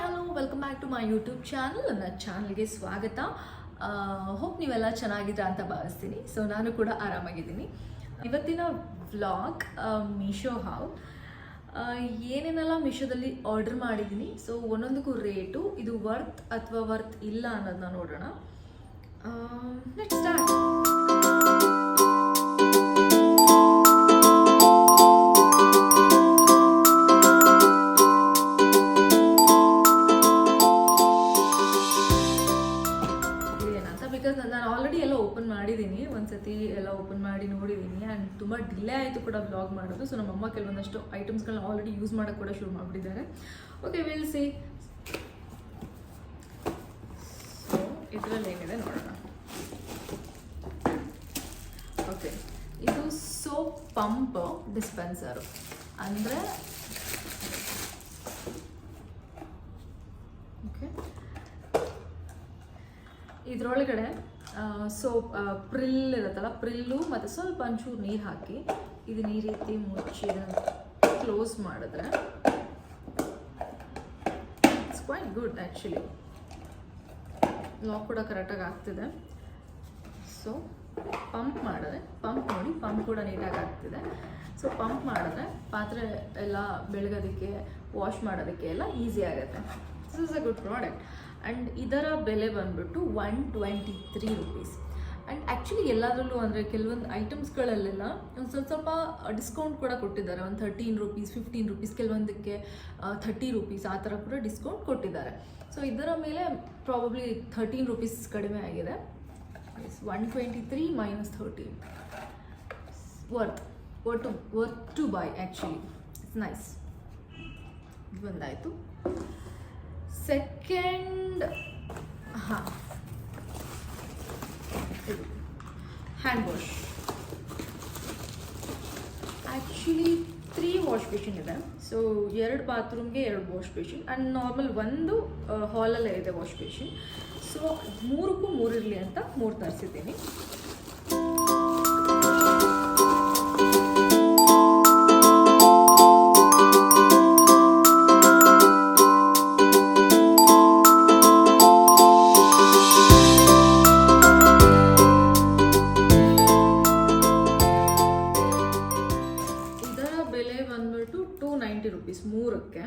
Hello welcome back to my YouTube channel. ನನ್ನ ಚಾನಲ್ಗೆ ಸ್ವಾಗತ. ಹೋಪ್ ನೀವೆಲ್ಲ ಚೆನ್ನಾಗಿದ್ದೀರಾ ಅಂತ ಭಾವಿಸ್ತೀನಿ. ಸೊ ನಾನು ಕೂಡ ಆರಾಮಾಗಿದ್ದೀನಿ. ಇವತ್ತಿನ ವ್ಲಾಗ್ ಮೀಶೋ ಹಾವ್ ಏನೇನೆಲ್ಲ ಮೀಶೋದಲ್ಲಿ ಆರ್ಡರ್ ಮಾಡಿದ್ದೀನಿ, ಸೊ ಒಂದೊಂದಕ್ಕೂ ರೇಟು, ಇದು ವರ್ತ್ ಅಥವಾ ವರ್ತ್ ಇಲ್ಲ ಅನ್ನೋದನ್ನ ನೋಡೋಣ. Let's start. ನಾನು ಆಲ್ರೆಡಿ ಎಲ್ಲ ಓಪನ್ ಮಾಡಿದ್ದೀನಿ, ಒಂದ್ಸತಿ ಎಲ್ಲ ಓಪನ್ ಮಾಡಿ ನೋಡಿದ್ದೀನಿ. ಆ್ಯಂಡ್ ತುಂಬ ಡಿಲೇ ಆಯಿತು ಕೂಡ ವ್ಲಾಗ್ ಮಾಡೋದು. ಸೊ ನಮ್ಮಮ್ಮ ಕೆಲವೊಂದಷ್ಟು ಐಟಮ್ಸ್ಗಳನ್ನ ಆಲ್ರೆಡಿ ಯೂಸ್ ಮಾಡೋಕ್ಕೆ ಕೂಡ ಶುರು ಮಾಡಿಬಿಟ್ಟಿದ್ದಾರೆ. Okay, will see. ಸೊ ಇದರಲ್ಲಿ ಏನಿದೆ ನೋಡೋಣ. ಓಕೆ, ಇದು ಸೋಪ್ ಪಂಪ್ ಡಿಸ್ಪೆನ್ಸರು. ಅಂದರೆ ಓಕೆ, ಇದರೊಳಗಡೆ ಸೋಪ್ ಪ್ರಿಲ್ ಇರುತ್ತಲ್ಲ, ಪ್ರಿಲ್ಲು ಮತ್ತು ಸ್ವಲ್ಪ ಒಂಚೂರು ನೀರು ಹಾಕಿ ಇದನ್ನ ಈ ರೀತಿ ಮುಚ್ಚಿ ಇದನ್ನು ಕ್ಲೋಸ್ ಮಾಡಿದ್ರೆ it's quite good actually. Lock ಕೂಡ ಕರೆಕ್ಟಾಗಿ ಆಗ್ತಿದೆ. ಸೊ ಪಂಪ್ ಮಾಡಿದ್ರೆ, ಪಂಪ್ ನೋಡಿ, ಪಂಪ್ ಕೂಡ ನೀಟಾಗಿ ಆಗ್ತಿದೆ. ಸೊ ಪಂಪ್ ಮಾಡಿದ್ರೆ ಪಾತ್ರೆ ಎಲ್ಲ ಬೆಳಗೋದಕ್ಕೆ, ವಾಶ್ ಮಾಡೋದಕ್ಕೆ ಎಲ್ಲ ಈಸಿ ಆಗುತ್ತೆ. This is a good product. And ಇದರ ಬೆಲೆ ಬಂದ್ಬಿಟ್ಟು 123 ರೂಪೀಸ್. ಆ್ಯಂಡ್ ಆ್ಯಕ್ಚುಲಿ ಎಲ್ಲದರಲ್ಲೂ ಅಂದರೆ ಕೆಲವೊಂದು ಐಟಮ್ಸ್ಗಳಲ್ಲೆಲ್ಲ ಒಂದು ಸ್ವಲ್ಪ ಡಿಸ್ಕೌಂಟ್ ಕೂಡ ಕೊಟ್ಟಿದ್ದಾರೆ. ಒಂದು 13 ರೂಪೀಸ್, 15 ರೂಪೀಸ್, ಕೆಲವೊಂದಕ್ಕೆ 30 ರೂಪೀಸ್ ಆ ಥರ ಕೂಡ ಡಿಸ್ಕೌಂಟ್ ಕೊಟ್ಟಿದ್ದಾರೆ. ಸೊ ಇದರ ಮೇಲೆ ಪ್ರಾಬಬ್ಲಿ 13 ರೂಪೀಸ್ ಕಡಿಮೆ ಆಗಿದೆ. 123 minus 13 worth to buy actually. It's nice. ಇದು ಬಂದಾಯಿತು. ಸೆಕೆಂಡ್, ಇದು hand wash. Actually 3 wash basin ಇದೆ. ಸೊ 2 ಬಾತ್ರೂಮ್ಗೆ 2 ವಾಶ್ ಬೇಷನ್ ಆ್ಯಂಡ್ ನಾರ್ಮಲ್ ಒಂದು ಹಾಲಲ್ಲೇ ಇದೆ ವಾಶ್ ಬೇಷನ್. ಸೊ 3ಕ್ಕೂ 3 ಇರಲಿ ಅಂತ 3 ತರಿಸಿದ್ದೀನಿ. ಬಂದ್ಬಿಟ್ಟು 290 ರೂಪೀಸ್ 3ಕ್ಕೆ.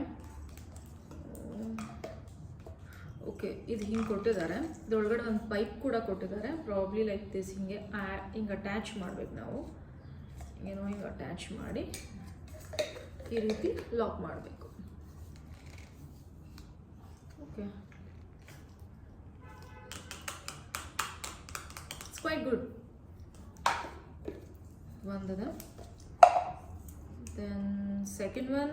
ಓಕೆ, ಇದು ಹಿಂಗೆ ಕೊಟ್ಟಿದ್ದಾರೆ. ಇದರೊಳಗಡೆ ಒಂದು ಪೈಪ್ ಕೂಡ ಕೊಟ್ಟಿದ್ದಾರೆ. Probably like this. ಹಿಂಗೆ ಅಟ್ಯಾಚ್ ಮಾಡಬೇಕು ನಾವು. ಏನೋ ಹಿಂಗೆ ಅಟ್ಯಾಚ್ ಮಾಡಿ ಈ ರೀತಿ ಲಾಕ್ ಮಾಡಬೇಕು. Okay, it's quite good. ಒಂದಿದೆ. ದೆನ್ ಸೆಕೆಂಡ್ ಒನ್,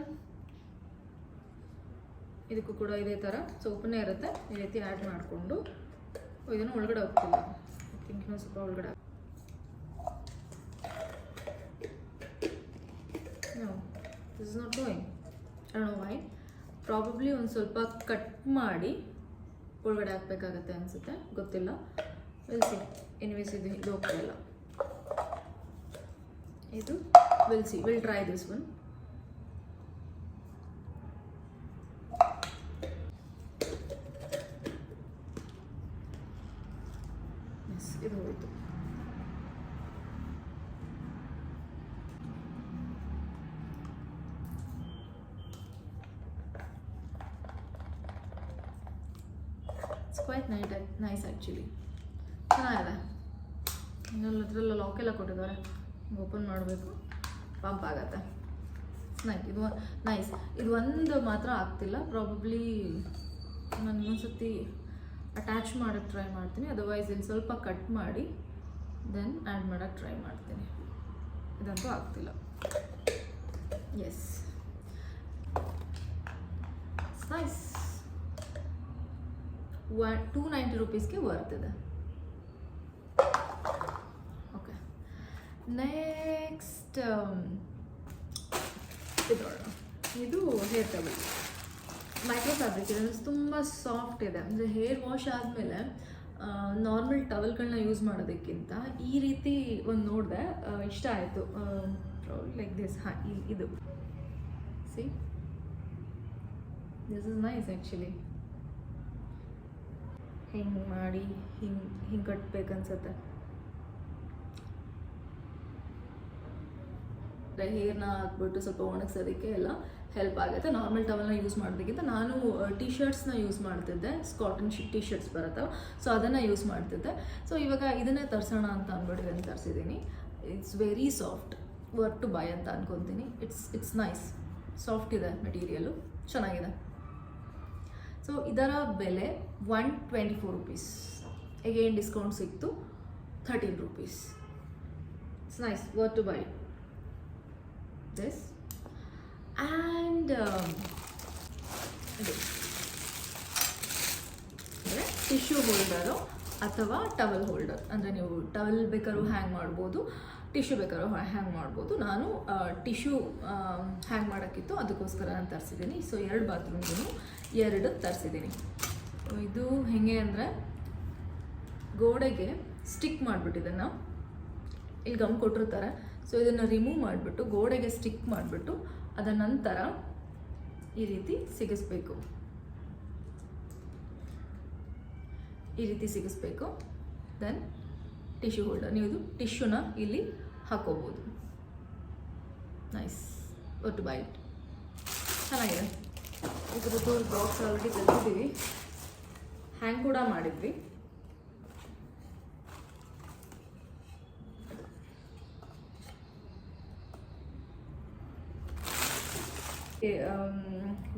ಇದಕ್ಕೂ ಕೂಡ ಇದೇ ಥರ ಸೋಪನ್ನೇ ಇರುತ್ತೆ. ಈ ರೀತಿ ಆ್ಯಡ್ ಮಾಡಿಕೊಂಡು ಇದನ್ನು ಒಳಗಡೆ ಹೋಗ್ತಿಲ್ಲ. ಇನ್ನೊಂದು ಸ್ವಲ್ಪ ಒಳಗಡೆ. No, this is not going. I don't know why. Probably ಒಂದು ಸ್ವಲ್ಪ ಕಟ್ ಮಾಡಿ ಒಳಗಡೆ ಹಾಕಬೇಕಾಗತ್ತೆ ಅನಿಸುತ್ತೆ, ಗೊತ್ತಿಲ್ಲ. Will see. ಎನಿವೇಸ್ ಇದು ಹೋಗ್ತಾ ಇಲ್ಲ. ಇದು we'll see. We'll try this one. Yes, ಇದು ಹೋಯಿತು. It's quite nice actually. ಚೆನ್ನಾಗಿದೆ. ಇನ್ನೊಂದರಲ್ಲ ಲಾಕ್ ಎಲ್ಲ ಕೊಟ್ಟಿದ್ದಾರೆ. ಓಪನ್ ಮಾಡಬೇಕು, ಪಂಪ್ ಆಗುತ್ತೆ. ಇದು ನೈಸ್. ಇದು ಒಂದು ಮಾತ್ರ ಆಗ್ತಿಲ್ಲ. ಪ್ರಾಬಬ್ಲಿ ನಾನು ಇನ್ನೊಂದ್ಸತಿ ಅಟ್ಯಾಚ್ ಮಾಡೋಕ್ಕೆ ಟ್ರೈ ಮಾಡ್ತೀನಿ. ಅದರ್ವೈಸ್ ಇಲ್ಲಿ ಸ್ವಲ್ಪ ಕಟ್ ಮಾಡಿ ದೆನ್ ಆ್ಯಡ್ ಮಾಡೋಕ್ಕೆ ಟ್ರೈ ಮಾಡ್ತೀನಿ. ಇದಂತೂ ಆಗ್ತಿಲ್ಲ. Yes, nice. 290 ರೂಪೀಸ್ಗೆ ವರ್ತಿದೆ. ಓಕೆ, ನೆಕ್ಸ್ಟ್ ಇದು ಹೇರ್ ಟವಲ್. ಮೈಕ್ರೋ ಫ್ಯಾಬ್ರಿಕ್ ಇದೆ. ತುಂಬ ಸಾಫ್ಟ್ ಇದೆ. ಅಂದರೆ ಹೇರ್ ವಾಶ್ ಆದಮೇಲೆ ನಾರ್ಮಲ್ ಟವಲ್ಗಳನ್ನ ಯೂಸ್ ಮಾಡೋದಕ್ಕಿಂತ ಈ ರೀತಿ ಒಂದು ನೋಡಿದೆ, ಇಷ್ಟ ಆಯಿತು. Like this. ಇದು see, this is nice actually. ಹಿಂಗೆ ಮಾಡಿ ಹಿಂಗೆ ಕಟ್ಟಬೇಕನ್ಸುತ್ತೆ. ಹೇರ್ನ ಹಾಕ್ಬಿಟ್ಟು ಸ್ವಲ್ಪ ಒಣಗಿಸೋದಕ್ಕೆ ಎಲ್ಲ ಹೆಲ್ಪ್ ಆಗುತ್ತೆ. ನಾರ್ಮಲ್ ಟವಲ್ನ ಯೂಸ್ ಮಾಡೋದಕ್ಕಿಂತ ನಾನು ಟಿ ಶರ್ಟ್ಸ್ನ ಯೂಸ್ ಮಾಡ್ತಿದ್ದೆ, ಕಾಟನ್ ಟಿ ಶರ್ಟ್ಸ್ ಬರುತ್ತಲ್ಲ, ಸೊ ಅದನ್ನು ಯೂಸ್ ಮಾಡ್ತಿದ್ದೆ. ಸೊ ಇವಾಗ ಇದನ್ನೇ ತರಿಸೋಣ ಅಂತ ಅಂದ್ಬಿಟ್ಟು ಇದನ್ನು ತರಿಸಿದ್ದೀನಿ. It's very soft, worth to buy ಅಂತ ಅನ್ಕೊತೀನಿ. ಇಟ್ಸ್ ನೈಸ್, ಸಾಫ್ಟ್ ಇದೆ ಮೆಟೀರಿಯಲು, ಚೆನ್ನಾಗಿದೆ. ಸೊ ಇದರ ಬೆಲೆ 124 rupees. ಅಗೇನ್ ಡಿಸ್ಕೌಂಟ್ ಸಿಕ್ತು 13 rupees. It's nice, worth to buy this. And ಅಂದರೆ ಟಿಶ್ಯೂ ಹೋಲ್ಡರು ಅಥವಾ ಟವಲ್ ಹೋಲ್ಡರ್, ಅಂದರೆ ನೀವು ಟವಲ್ ಬೇಕಾದ್ರೂ ಹ್ಯಾಂಗ್ ಮಾಡ್ಬೋದು, ಟಿಶ್ಯೂ ಬೇಕಾದ್ರೂ ಹ್ಯಾಂಗ್ ಮಾಡ್ಬೋದು. ನಾನು ಟಿಶ್ಯೂ ಹ್ಯಾಂಗ್ ಮಾಡೋಕ್ಕಿತ್ತು, ಅದಕ್ಕೋಸ್ಕರ ನಾನು ತರಿಸಿದ್ದೀನಿ. ಸೊ 2 ಬಾತ್ರೂಮ್ಗೂ 2 ತರಿಸಿದ್ದೀನಿ. ಇದು ಹೇಗೆ ಅಂದರೆ ಗೋಡೆಗೆ ಸ್ಟಿಕ್ ಮಾಡಿಬಿಟ್ಟಿದ್ದನ್ನು ಇಲ್ಲಿ ಗಮ್ ಕೊಟ್ಟಿರ್ತಾರೆ. ಸೊ ಇದನ್ನು ರಿಮೂವ್ ಮಾಡಿಬಿಟ್ಟು ಗೋಡೆಗೆ ಸ್ಟಿಕ್ ಮಾಡಿಬಿಟ್ಟು ಅದರ ನಂತರ ಈ ರೀತಿ ಸಿಗಿಸ್ಬೇಕು. ದೆನ್ ಟಿಶ್ಯೂ ಹೋಲ್ಡರ್, ನೀವು ಇದು ಟಿಶ್ಯೂನ ಇಲ್ಲಿ ಹಾಕೋಬೋದು. ನೈಸ್, ಒಟ್ಟು ಬೈಟ್ ಚೆನ್ನಾಗಿದೆ. ಇದ್ರದ್ದು ಬಾಕ್ಸ್ ಆಲ್ರೆಡಿ ತೆಗೆದಿದ್ದೀವಿ, ಹ್ಯಾಂಗ್ ಕೂಡ ಮಾಡಿದ್ವಿ.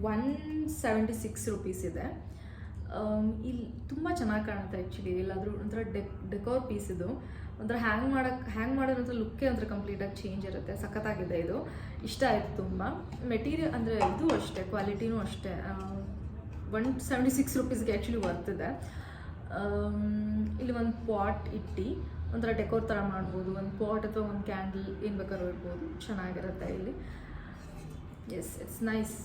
$176 ಇದೆ. ಇಲ್ಲಿ ತುಂಬ ಚೆನ್ನಾಗಿ ಕಾಣುತ್ತೆ ಆ್ಯಕ್ಚುಲಿ. ಇಲ್ಲಾದರೂ ಒಂಥರ ಡೆಕೋರ್ ಪೀಸ್ ಇದು. ಒಂಥರ ಹ್ಯಾಂಗ್ ಮಾಡೋದಂಥ ಲುಕ್ಕೇ ಒಂಥರ ಕಂಪ್ಲೀಟಾಗಿ ಚೇಂಜ್ ಇರುತ್ತೆ. ಸಖತ್ತಾಗಿದೆ ಇದು, ಇಷ್ಟ ಆಯಿತು ತುಂಬ. ಮೆಟೀರಿಯಲ್ ಅಂದರೆ ಇದು ಅಷ್ಟೇ, ಕ್ವಾಲಿಟಿನೂ ಅಷ್ಟೇ. $176 ಆ್ಯಕ್ಚುಲಿ ವರ್ತಿದೆ. ಇಲ್ಲಿ ಒಂದು ಪಾಟ್ ಇಟ್ಟು ಒಂಥರ ಡೆಕೋರ್ ಥರ ಮಾಡ್ಬೋದು. ಒಂದು ಪಾಟ್ ಅಥವಾ ಒಂದು ಕ್ಯಾಂಡಲ್ ಏನು ಬೇಕಾದ್ರೂ ಇಡ್ಬೋದು, ಚೆನ್ನಾಗಿರುತ್ತೆ ಇಲ್ಲಿ. Yes, it's nice.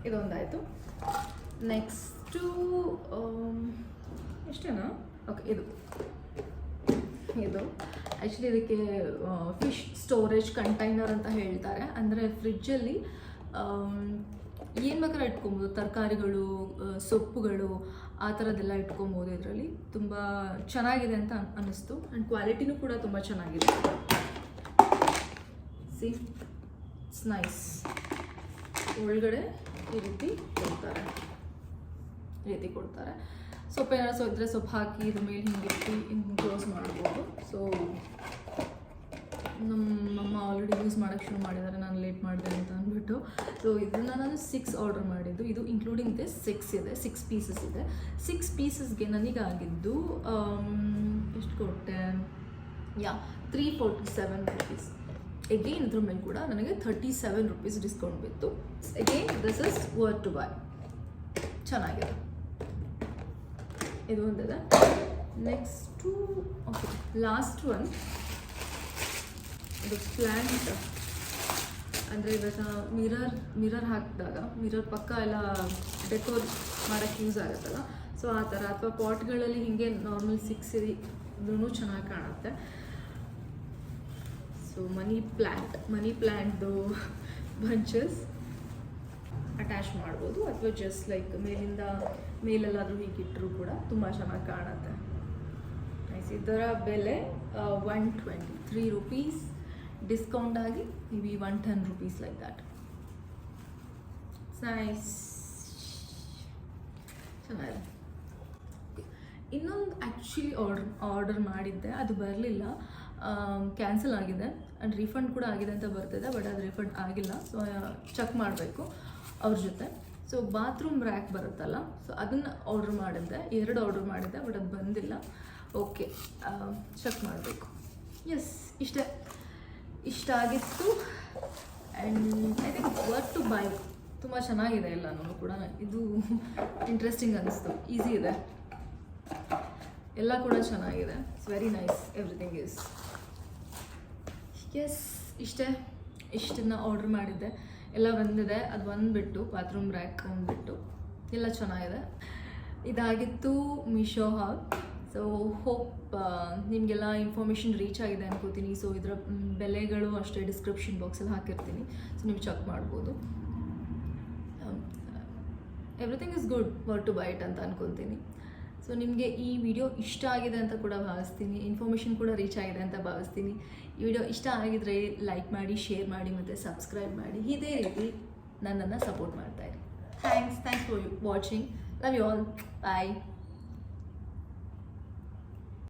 ಇದೊಂದಾಯಿತು. ನೆಕ್ಸ್ಟು ಎಷ್ಟೇನಾ? ಓಕೆ, ಇದು ಆ್ಯಕ್ಚುಲಿ ಇದಕ್ಕೆ ಫಿಶ್ ಸ್ಟೋರೇಜ್ ಕಂಟೈನರ್ ಅಂತ ಹೇಳ್ತಾರೆ. ಅಂದರೆ ಫ್ರಿಜ್ಜಲ್ಲಿ ಏನು ಬೇಕಾದ್ರೆ ಇಟ್ಕೊಬೋದು, ತರಕಾರಿಗಳು, ಸೊಪ್ಪುಗಳು, ಆ ಥರದ್ದೆಲ್ಲ ಇಟ್ಕೊಬೋದು. ಇದರಲ್ಲಿ ತುಂಬ ಚೆನ್ನಾಗಿದೆ ಅಂತ ಅನ್ನಿಸ್ತು. ಆ್ಯಂಡ್ ಕ್ವಾಲಿಟಿನೂ ಕೂಡ ತುಂಬ ಚೆನ್ನಾಗಿದೆ. C, it's nice. ಒಳಗಡೆ ಈ ರೀತಿ ಕೊಡ್ತಾರೆ. ಸೊಪ್ಪು ಏನಾದ್ರು ಇದ್ದರೆ ಸೊಪ್ಪು ಹಾಕಿ ಇದ್ರ ಮೇಲೆ ಹಿಂಗಿಟ್ಟು ಹಿಂಗೆ ಕ್ಲೋಸ್ ಮಾಡ್ಬೋದು. ಸೊ ನಮ್ಮಮ್ಮ ಆಲ್ರೆಡಿ ಯೂಸ್ ಮಾಡೋಕ್ಕೆ ಶುರು ಮಾಡಿದ್ದಾರೆ, ನಾನು ಲೇಟ್ ಮಾಡಿದೆ ಅಂತ ಅಂದ್ಬಿಟ್ಟು. ಸೊ ಇದನ್ನು ನಾನು 6 ಆರ್ಡರ್ ಮಾಡಿದ್ದು. ಇದು ಇನ್ಕ್ಲೂಡಿಂಗ್ ದಿಸ್ 6 ಇದೆ, 6 ಪೀಸಸ್ ಇದೆ. 6 ಪೀಸಸ್ಗೆ ನನಗಾಗಿದ್ದು ಎಷ್ಟು ಕೊಟ್ಟೆ? 347 rupees. ಅಗೇನ್ ಇದ್ರ ಮೇಲೆ ಕೂಡ ನನಗೆ 37 rupees ಡಿಸ್ಕೌಂಟ್ ಬಿತ್ತು. Again this is worth to buy, ಚೆನ್ನಾಗಿದೆ. ಇದು ಒಂದಿದೆ. ನೆಕ್ಸ್ಟು ಓಕೆ, ಲಾಸ್ಟ್ ಒನ್ ಇದು ಪ್ಲ್ಯಾಂಟ್. ಅಂದರೆ ಇವಾಗ ಮಿರರ್ ಹಾಕಿದಾಗ ಮಿರರ್ ಪಕ್ಕ ಎಲ್ಲ ಡೆಕೋರ್ ಮಾಡೋಕ್ಕೆ ಯೂಸ್ ಆಗುತ್ತಲ್ಲ, ಸೊ ಆ ಥರ. ಅಥವಾ ಪಾಟ್ಗಳಲ್ಲಿ ಹೀಗೆ ನಾರ್ಮಲ್ 6 ಇದ್ರೂ ಚೆನ್ನಾಗಿ ಕಾಣುತ್ತೆ. ಸೊ ಮನಿ ಪ್ಲ್ಯಾಂಟ್ದು ಬಂಚಸ್ ಅಟ್ಯಾಚ್ ಮಾಡ್ಬೋದು, ಅಥವಾ ಜಸ್ಟ್ ಲೈಕ್ ಮೇಲೆಲ್ಲಾದರೂ ಹೀಗಿಟ್ಟರೂ ಕೂಡ ತುಂಬ ಚೆನ್ನಾಗಿ ಕಾಣುತ್ತೆ. ನೈಸ್. ಇದರ ಬೆಲೆ 123 rupees. ಡಿಸ್ಕೌಂಟ್ ಆಗಿ maybe 110 rupees like that. Nice, ಚೆನ್ನಾಗಿದೆ. ಇನ್ನೊಂದು ಆ್ಯಕ್ಚುಲಿ ಆರ್ಡರ್ ಮಾಡಿದ್ದೆ, ಅದು ಬರಲಿಲ್ಲ, ಕ್ಯಾನ್ಸಲ್ ಆಗಿದೆ. ಆ್ಯಂಡ್ ರೀಫಂಡ್ ಕೂಡ ಆಗಿದೆ ಅಂತ ಬರ್ತಿದೆ, ಬಟ್ ಅದು ರೀಫಂಡ್ ಆಗಿಲ್ಲ. ಸೊ ಚೆಕ್ ಮಾಡಬೇಕು ಅವ್ರ ಜೊತೆ. ಸೊ ಬಾತ್ರೂಮ್ ರ್ಯಾಕ್ ಬರುತ್ತಲ್ಲ, ಸೊ ಅದನ್ನು ಆರ್ಡರ್ ಮಾಡಿದ್ದೆ, 2 ಆರ್ಡರ್ ಮಾಡಿದ್ದೆ, ಬಟ್ ಅದು ಬಂದಿಲ್ಲ. ಓಕೆ, ಚೆಕ್ ಮಾಡಬೇಕು. ಎಸ್, ಇಷ್ಟ ಆಗಿತ್ತು. And I think worth to buy. ತುಂಬ ಚೆನ್ನಾಗಿದೆ ಎಲ್ಲನೂ ಕೂಡ. ಇದು ಇಂಟ್ರೆಸ್ಟಿಂಗ್ ಅನ್ನಿಸ್ತು, ಈಸಿ ಇದೆ, ಎಲ್ಲ ಕೂಡ ಚೆನ್ನಾಗಿದೆ. It's very nice, everything is. Yes, ಇಷ್ಟನ್ನು ಆರ್ಡರ್ ಮಾಡಿದ್ದೆ, ಎಲ್ಲ ಬಂದಿದೆ. ಅದು ಬಂದುಬಿಟ್ಟು ಬಾತ್ರೂಮ್ ರ್ಯಾಕ್ ಬಂದುಬಿಟ್ಟು ಎಲ್ಲ ಚೆನ್ನಾಗಿದೆ. ಇದಾಗಿತ್ತು ಮೀಶೋ ಹಾಲ್. ಸೊ ಹೋಪ್ ನಿಮಗೆಲ್ಲ ಇನ್ಫಾರ್ಮೇಷನ್ ರೀಚ್ ಆಗಿದೆ ಅನ್ಕೋತೀನಿ. ಸೊ ಇದರ ಬೆಲೆಗಳು ಅಷ್ಟೇ ಡಿಸ್ಕ್ರಿಪ್ಷನ್ ಬಾಕ್ಸಲ್ಲಿ ಹಾಕಿರ್ತೀನಿ, ಸೊ ನೀವು ಚೆಕ್ ಮಾಡ್ಬೋದು. Everything is good worth to buy it ಅಂತ ಅನ್ಕೊತೀನಿ. ಸೊ ನಿಮಗೆ ಈ ವಿಡಿಯೋ ಇಷ್ಟ ಆಗಿದೆ ಅಂತ ಕೂಡ ಭಾವಿಸ್ತೀನಿ, ಇನ್ಫಾರ್ಮೇಷನ್ ಕೂಡ ರೀಚ್ ಆಗಿದೆ ಅಂತ ಭಾವಿಸ್ತೀನಿ. ಈ ವಿಡಿಯೋ ಇಷ್ಟ ಆಗಿದ್ರೆ ಲೈಕ್ ಮಾಡಿ, ಶೇರ್ ಮಾಡಿ ಮತ್ತು ಸಬ್ಸ್ಕ್ರೈಬ್ ಮಾಡಿ. ಇದೇ ರೀತಿ ನನ್ನನ್ನು ಸಪೋರ್ಟ್ ಮಾಡ್ತಾಯಿರಿ. Thanks for watching. Love you all. Bye.